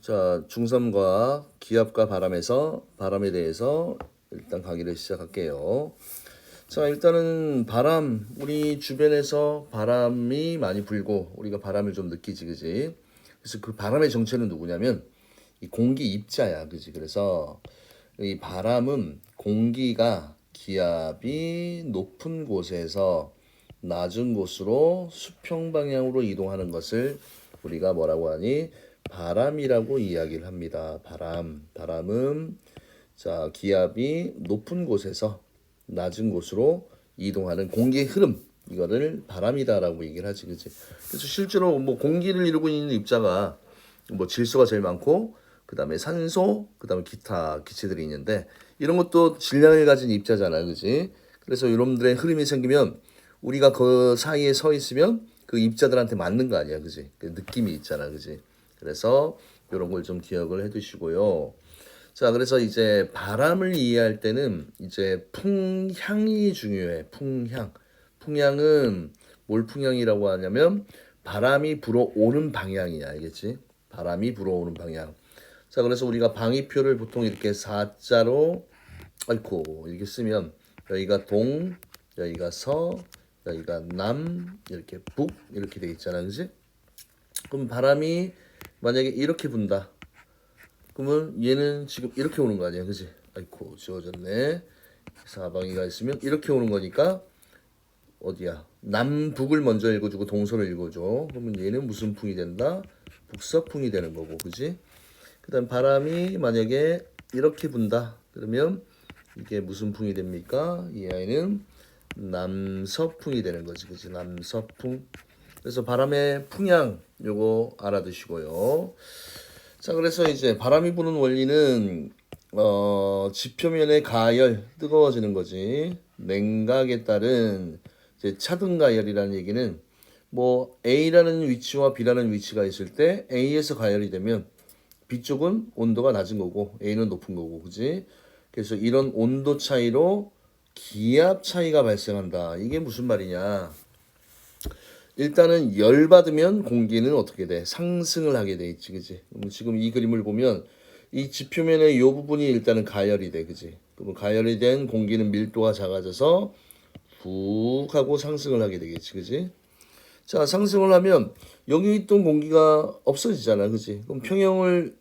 자, 중3과 기압과 바람에서 바람에 대해서 일단 강의를 시작할게요. 자, 일단은 바람, 우리 주변에서 바람이 많이 불고 우리가 바람을 좀 느끼지, 그지? 그래서 그 바람의 정체는 누구냐면 이 공기 입자야, 그지? 그래서 이 바람은 공기가 기압이 높은 곳에서 낮은 곳으로 수평 방향으로 이동하는 것을 우리가 뭐라고 하니? 바람이라고 이야기를 합니다. 바람은 자, 기압이 높은 곳에서 낮은 곳으로 이동하는 공기의 흐름, 이거를 바람이다라고 얘기를 하지, 그지? 그래서 실제로 뭐 공기를 이루고 있는 입자가 뭐 질소가 제일 많고, 그 다음에 산소, 그 다음에 기타 기체들이 있는데, 이런 것도 질량을 가진 입자잖아요, 그지? 그래서 이놈들의 흐름이 생기면 우리가 그 사이에 서 있으면 그 입자들한테 맞는 거 아니야, 그지? 그 느낌이 있잖아, 그지? 그래서 이런 걸 좀 기억을 해두시고요. 자, 그래서 이제 바람을 이해할 때는 이제 풍향이 중요해. 풍향. 풍향은 뭘 풍향이라고 하냐면 바람이 불어오는 방향이야. 알겠지? 바람이 불어오는 방향. 자, 그래서 우리가 방위표를 보통 이렇게 사자로 아이고 이렇게 쓰면 여기가 동, 여기가 서, 여기가 남, 이렇게 북 이렇게 돼 있잖아. 그지? 그럼 바람이 만약에 이렇게 분다. 그러면 얘는 지금 이렇게 오는 거 아니야, 그지? 아이고 지워졌네. 사방이가 있으면 이렇게 오는 거니까 어디야? 남북을 먼저 읽어주고 동서를 읽어줘. 그러면 얘는 무슨 풍이 된다? 북서풍이 되는 거고, 그지? 그다음 바람이 만약에 이렇게 분다. 그러면 이게 무슨 풍이 됩니까? 이 아이는 남서풍이 되는 거지, 그지? 남서풍. 그래서 바람의 풍향 요거 알아두시고요. 자, 그래서 이제 바람이 부는 원리는 지표면의 가열 뜨거워지는 거지. 냉각에 따른 이제 차등 가열이라는 얘기는 뭐 A라는 위치와 B라는 위치가 있을 때 A에서 가열이 되면 B쪽은 온도가 낮은 거고 A는 높은 거고, 그지? 그래서 이런 온도 차이로 기압 차이가 발생한다. 이게 무슨 말이냐? 일단은 열 받으면 공기는 어떻게 돼? 상승을 하게 돼 있지, 그지? 그럼 지금 이 그림을 보면 이 지표면의 이 부분이 일단은 가열이 돼, 그지? 그럼 가열이 된 공기는 밀도가 작아져서 푹 하고 상승을 하게 되겠지, 그지? 자, 상승을 하면 여기 있던 공기가 없어지잖아, 그지? 그럼 평형을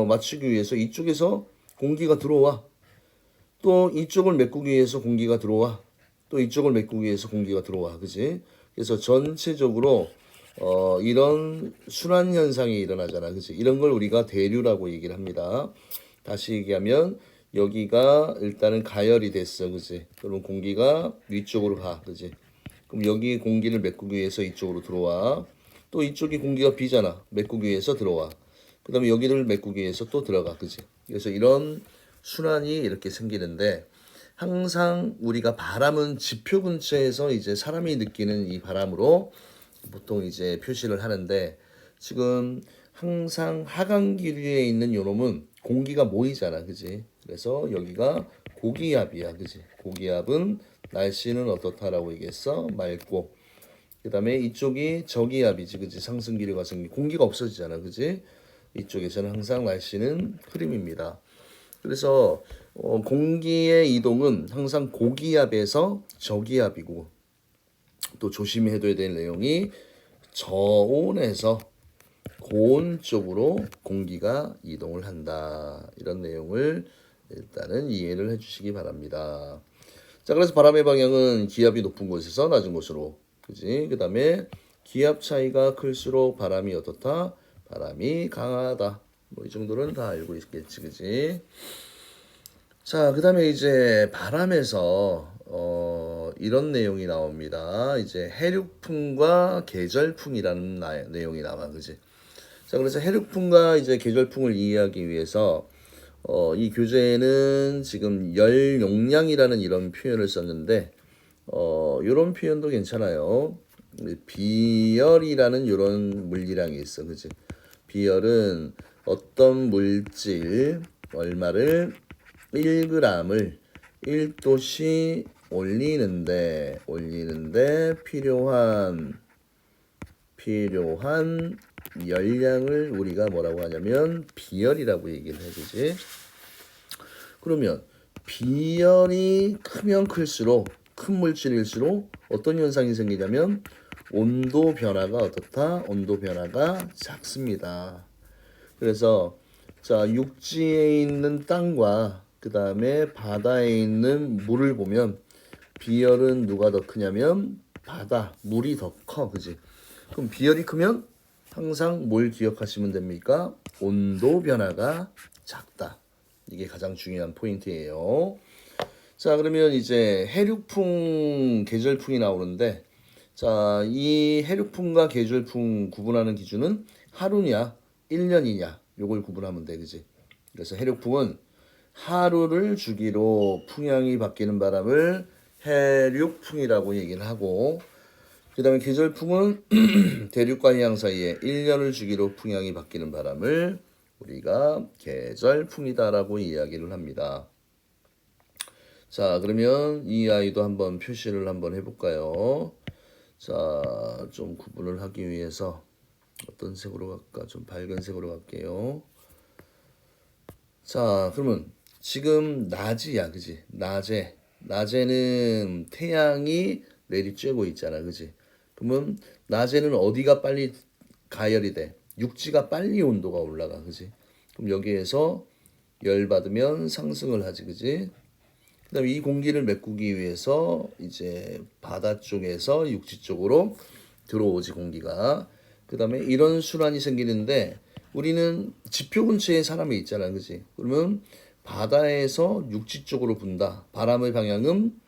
맞추기 위해서 이쪽에서 공기가 들어와. 또 이쪽을 메꾸기 위해서 공기가 들어와. 또 이쪽을 메꾸기 위해서 공기가 들어와. 그지? 그래서 전체적으로 이런 순환 현상이 일어나잖아. 그지? 이런 걸 우리가 대류라고 얘기를 합니다. 다시 얘기하면 여기가 일단은 가열이 됐어. 그지? 그럼 공기가 위쪽으로 가. 그지? 그럼 여기 공기를 메꾸기 위해서 이쪽으로 들어와. 또 이쪽이 공기가 비잖아. 메꾸기 위해서 들어와. 그 다음에 여기를 메꾸기 위해서 또 들어가. 그지? 그래서 이런 순환이 이렇게 생기는데 항상 우리가 바람은 지표 근처에서 이제 사람이 느끼는 이 바람으로 보통 이제 표시를 하는데 지금 항상 하강기류에 있는 요놈은 공기가 모이잖아. 그지? 그래서 여기가 고기압이야. 그지? 고기압은 날씨는 어떻다라고 얘기했어? 맑고. 그 다음에 이쪽이 저기압이지. 그지? 상승기류가 생기 공기가 없어지잖아. 그지? 이쪽에서는 항상 날씨는 흐림입니다. 그래서 공기의 이동은 항상 고기압에서 저기압이고 또 조심해야 될 내용이 저온에서 고온 쪽으로 공기가 이동을 한다. 이런 내용을 일단은 이해를 해주시기 바랍니다. 자, 그래서 바람의 방향은 기압이 높은 곳에서 낮은 곳으로, 그지? 그 다음에 기압 차이가 클수록 바람이 어떻다? 바람이 강하다. 뭐 이 정도는 다 알고 있겠지, 그지? 자, 그 다음에 이제 바람에서 이런 내용이 나옵니다. 이제 해륙풍과 계절풍이라는 내용이 나와, 그지? 자, 그래서 해륙풍과 이제 계절풍을 이해하기 위해서 이 교재에는 지금 열 용량이라는 이런 표현을 썼는데 이런 표현도 괜찮아요. 비열이라는 이런 물리량이 있어, 그지? 비열은 어떤 물질 얼마를 1g을 1도씨 올리는데 필요한 열량을 우리가 뭐라고 하냐면 비열이라고 얘기를 해 주지. 그러면 비열이 크면 클수록 큰 물질일수록 어떤 현상이 생기냐면 온도 변화가 어떻다? 온도 변화가 작습니다. 그래서 자, 육지에 있는 땅과 그 다음에 바다에 있는 물을 보면 비열은 누가 더 크냐면 바다, 물이 더 커, 그지? 그럼 비열이 크면 항상 뭘 기억하시면 됩니까? 온도 변화가 작다. 이게 가장 중요한 포인트예요. 자, 그러면 이제 해륙풍, 계절풍이 나오는데, 자, 이 해륙풍과 계절풍 구분하는 기준은 하루냐, 1년이냐, 요걸 구분하면 돼, 그지? 그래서 해륙풍은 하루를 주기로 풍향이 바뀌는 바람을 해륙풍이라고 얘기를 하고, 그 다음에 계절풍은 대륙과 해양 사이에 1년을 주기로 풍향이 바뀌는 바람을 우리가 계절풍이다라고 이야기를 합니다. 자, 그러면 이 아이도 한번 표시를 한번 해볼까요? 자, 좀 구분을 하기 위해서 어떤 색으로 갈까? 좀 밝은 색으로 갈게요. 자, 그러면 지금 낮이야, 그지? 낮에는 태양이 내리쬐고 있잖아, 그지? 그러면 낮에는 어디가 빨리 가열이 돼? 육지가 빨리 온도가 올라가, 그지? 그럼 여기에서 열 받으면 상승을 하지, 그지? 그다음에 이 공기를 메꾸기 위해서 이제 바다 쪽에서 육지 쪽으로 들어오지 공기가. 그다음에 이런 순환이 생기는데 우리는 지표 근처에 사람이 있잖아, 그지? 그러면 바다에서 육지 쪽으로 분다. 바람의 방향은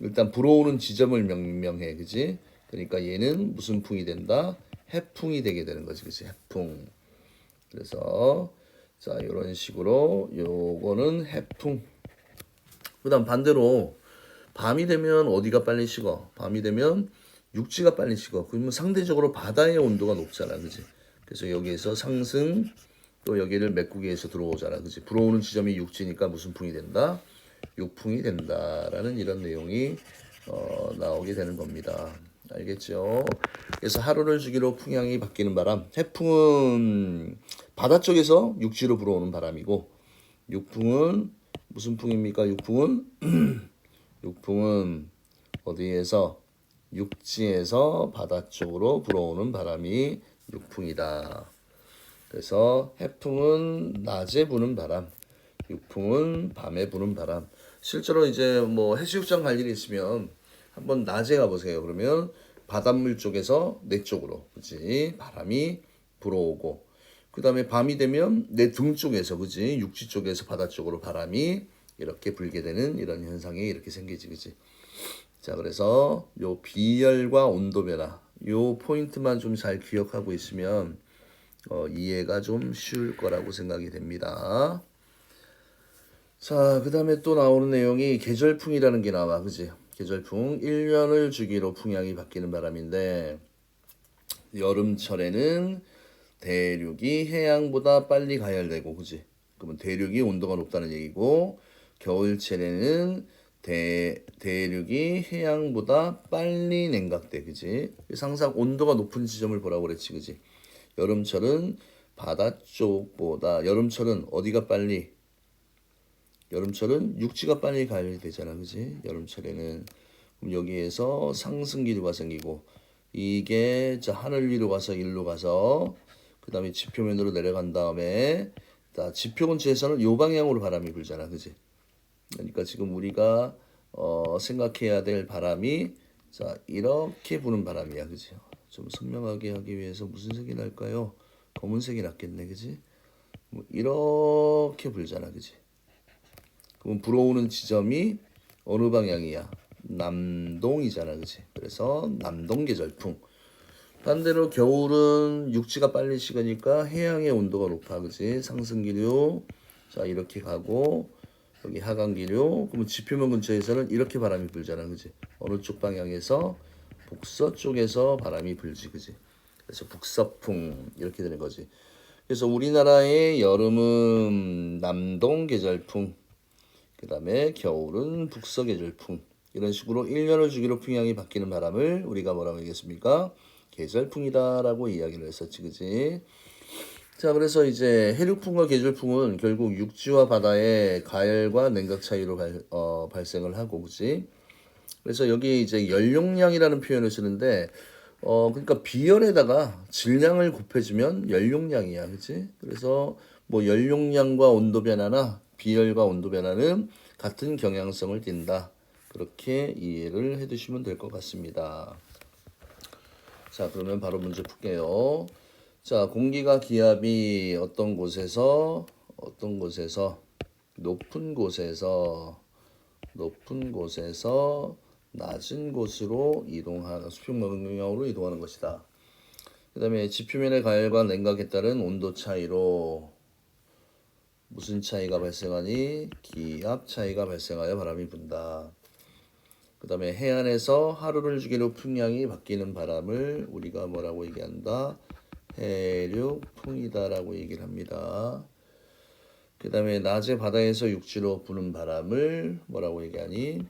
일단 불어오는 지점을 명명해, 그지? 그러니까 얘는 무슨 풍이 된다? 해풍이 되게 되는 거지, 그지? 해풍. 그래서 자, 이런 식으로 요거는 해풍. 그다음 반대로 밤이 되면 어디가 빨리 식어? 밤이 되면 육지가 빨리 식어. 그러면 상대적으로 바다의 온도가 높잖아, 그지? 그래서 여기에서 상승, 또 여기를 메꾸기 위해서 들어오잖아, 그지? 불어오는 지점이 육지니까 무슨 풍이 된다? 육풍이 된다라는 이런 내용이 나오게 되는 겁니다. 알겠죠? 그래서 하루를 주기로 풍향이 바뀌는 바람, 해풍은 바다 쪽에서 육지로 불어오는 바람이고, 육풍은 무슨 풍입니까? 육풍은 어디에서 육지에서 바다 쪽으로 불어오는 바람이 육풍이다. 그래서 해풍은 낮에 부는 바람, 육풍은 밤에 부는 바람. 실제로 이제 뭐 해수욕장 갈 일이 있으면 한번 낮에 가보세요. 그러면 바닷물 쪽에서 내 쪽으로, 그치? 바람이 불어오고, 그 다음에 밤이 되면 내 등 쪽에서, 그치? 육지 쪽에서 바다 쪽으로 바람이 이렇게 불게 되는 이런 현상이 이렇게 생기지, 그치? 자, 그래서 요 비열과 온도 변화, 요 포인트만 좀 잘 기억하고 있으면 이해가 좀 쉬울 거라고 생각이 됩니다. 자, 그 다음에 또 나오는 내용이 계절풍이라는 게 나와, 그지? 계절풍, 1년을 주기로 풍향이 바뀌는 바람인데, 여름철에는 대륙이 해양보다 빨리 가열되고, 그지? 그러면 대륙이 온도가 높다는 얘기고, 겨울철에는 대륙이 해양보다 빨리 냉각돼, 그지? 그래서 항상 온도가 높은 지점을 보라고 그랬지, 그지? 여름철은 바다 쪽보다, 여름철은 어디가 빨리, 여름철은 육지가 빨리 가열이 되잖아, 그지? 여름철에는. 그럼 여기에서 상승 기류가 생기고, 이게 자 하늘 위로 가서 일로 가서 그 다음에 지표면으로 내려간 다음에 자 지표 근처에서는 요 방향으로 바람이 불잖아, 그지? 그러니까 지금 우리가 생각해야 될 바람이 자 이렇게 부는 바람이야, 그지? 좀 선명하게 하기 위해서 무슨 색이 날까요? 검은색이 낫겠네, 그지? 뭐 이렇게 불잖아, 그지? 그럼 불어오는 지점이 어느 방향이야? 남동이잖아, 그치? 그래서 남동 계절풍. 반대로 겨울은 육지가 빨리 식으니까 해양의 온도가 높아, 그치? 상승기류. 자, 이렇게 가고, 여기 하강기류. 그러면 지표면 근처에서는 이렇게 바람이 불잖아, 그치? 어느 쪽 방향에서? 북서쪽에서 바람이 불지, 그치? 그래서 북서풍. 이렇게 되는 거지. 그래서 우리나라의 여름은 남동 계절풍. 그 다음에 겨울은 북서계절풍. 이런 식으로 1년을 주기로 풍향이 바뀌는 바람을 우리가 뭐라고 하겠습니까? 계절풍이다라고 이야기를 했었지, 그지? 자, 그래서 이제 해륙풍과 계절풍은 결국 육지와 바다의 가열과 냉각 차이로 발생을 하고, 그지? 그래서 여기 이제 연용량이라는 표현을 쓰는데, 그러니까 비열에다가 질량을 곱해주면 연용량이야, 그치? 그래서 뭐 연용량과 온도 변화나 비열과 온도 변화는 같은 경향성을 띈다. 그렇게 이해를 해두시면 될 것 같습니다. 자, 그러면 바로 문제 풀게요. 자, 공기가 기압이 어떤 곳에서 높은 곳에서 낮은 곳으로 이동하는 수평 방향으로 이동하는 것이다. 그 다음에 지표면의 가열과 냉각에 따른 온도 차이로 무슨 차이가 발생하니? 기압 차이가 발생하여 바람이 분다. 그 다음에 해안에서 하루를 주기로 풍량이 바뀌는 바람을 우리가 뭐라고 얘기한다? 해륙풍이다라고 얘기를 합니다. 그 다음에 낮에 바다에서 육지로 부는 바람을 뭐라고 얘기하니?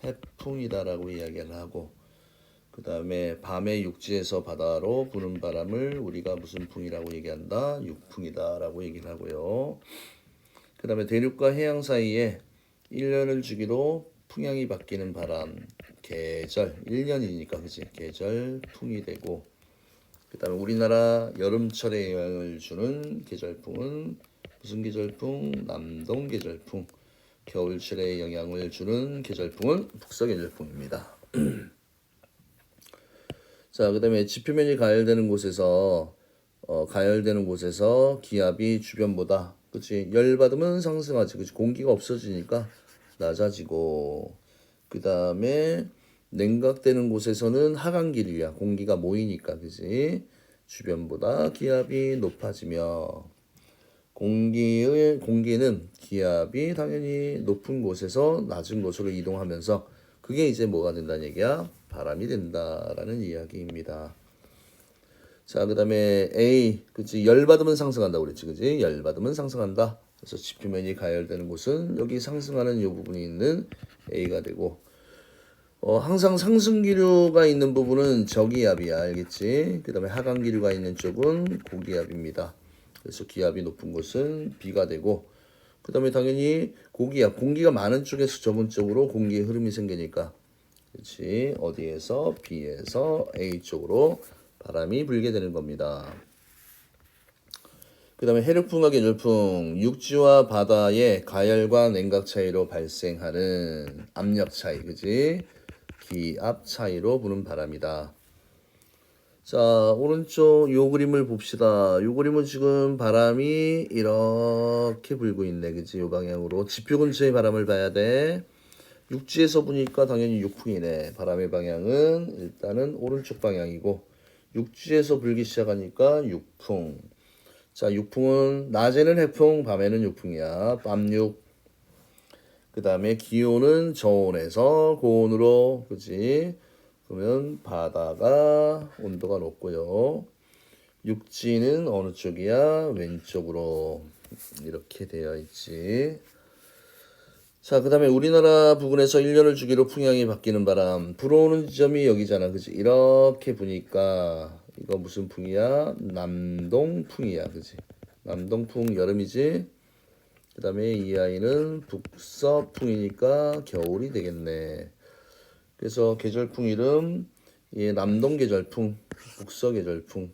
해풍이다라고 이야기를 하고, 그 다음에 밤에 육지에서 바다로 부는 바람을 우리가 무슨 풍이라고 얘기한다? 육풍이다라고 얘기를 하고요. 그 다음에 대륙과 해양 사이에 1년을 주기로 풍향이 바뀌는 바람, 계절, 1년이니까 그치? 계절풍이 되고, 그 다음에 우리나라 여름철에 영향을 주는 계절풍은 무슨 계절풍? 남동 계절풍. 겨울철에 영향을 주는 계절풍은 북서계절풍입니다. 자, 그 다음에 지표면이 가열되는 곳에서 기압이 주변보다, 그치? 열받으면 상승하지, 그치? 공기가 없어지니까 낮아지고, 그 다음에 냉각되는 곳에서는 하강기류야. 공기가 모이니까, 그치? 주변보다 기압이 높아지며, 공기는 기압이 당연히 높은 곳에서 낮은 곳으로 이동하면서 그게 이제 뭐가 된다는 얘기야? 바람이 된다라는 이야기입니다. 자, 그 다음에 A, 그치? 열받으면 상승한다 그랬지, 그치? 열받으면 상승한다. 그래서 지표면이 가열되는 곳은 여기 상승하는 이 부분이 있는 A가 되고, 항상 상승기류가 있는 부분은 저기압이야, 알겠지? 그 다음에 하강기류가 있는 쪽은 고기압입니다. 그래서 기압이 높은 곳은 B가 되고, 그 다음에 당연히 고기압, 공기가 많은 쪽에서 좁은 쪽으로 공기의 흐름이 생기니까, 그렇지? 어디에서? B에서 A 쪽으로 바람이 불게 되는 겁니다. 그 다음에 해륙풍과 계절풍, 육지와 바다의 가열과 냉각 차이로 발생하는 압력 차이, 그지? 기압 차이로 부는 바람이다. 자, 오른쪽 요 그림을 봅시다. 요 그림은 지금 바람이 이렇게 불고 있네, 그지? 요 방향으로. 지표 근처의 바람을 봐야 돼. 육지에서 보니까 당연히 육풍이네. 바람의 방향은 일단은 오른쪽 방향이고, 육지에서 불기 시작하니까 육풍. 자, 육풍은 낮에는 해풍, 밤에는 육풍이야. 밤육. 그 다음에 기온은 저온에서 고온으로, 그지? 그러면 바다가 온도가 높고요. 육지는 어느 쪽이야? 왼쪽으로 이렇게 되어 있지. 자, 그 다음에 우리나라 부근에서 1년을 주기로 풍향이 바뀌는 바람. 불어오는 지점이 여기잖아, 그지? 이렇게 보니까 이거 무슨 풍이야? 남동풍이야, 그지? 남동풍 여름이지? 그 다음에 이 아이는 북서풍이니까 겨울이 되겠네. 그래서 계절풍 이름 남동 계절풍, 북서 계절풍.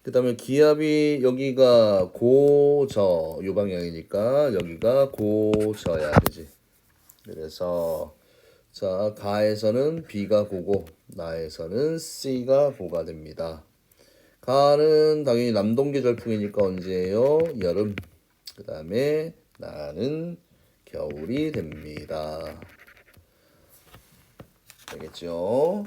그 다음에 기압이 여기가 고저 요 방향이니까 여기가 고저야, 그지? 그래서 자, 가에서는 B가 고고, 나에서는 C가 고가 됩니다. 가는 당연히 남동 계절풍이니까 언제예요? 여름. 그 다음에 나는 겨울이 됩니다. 알겠죠?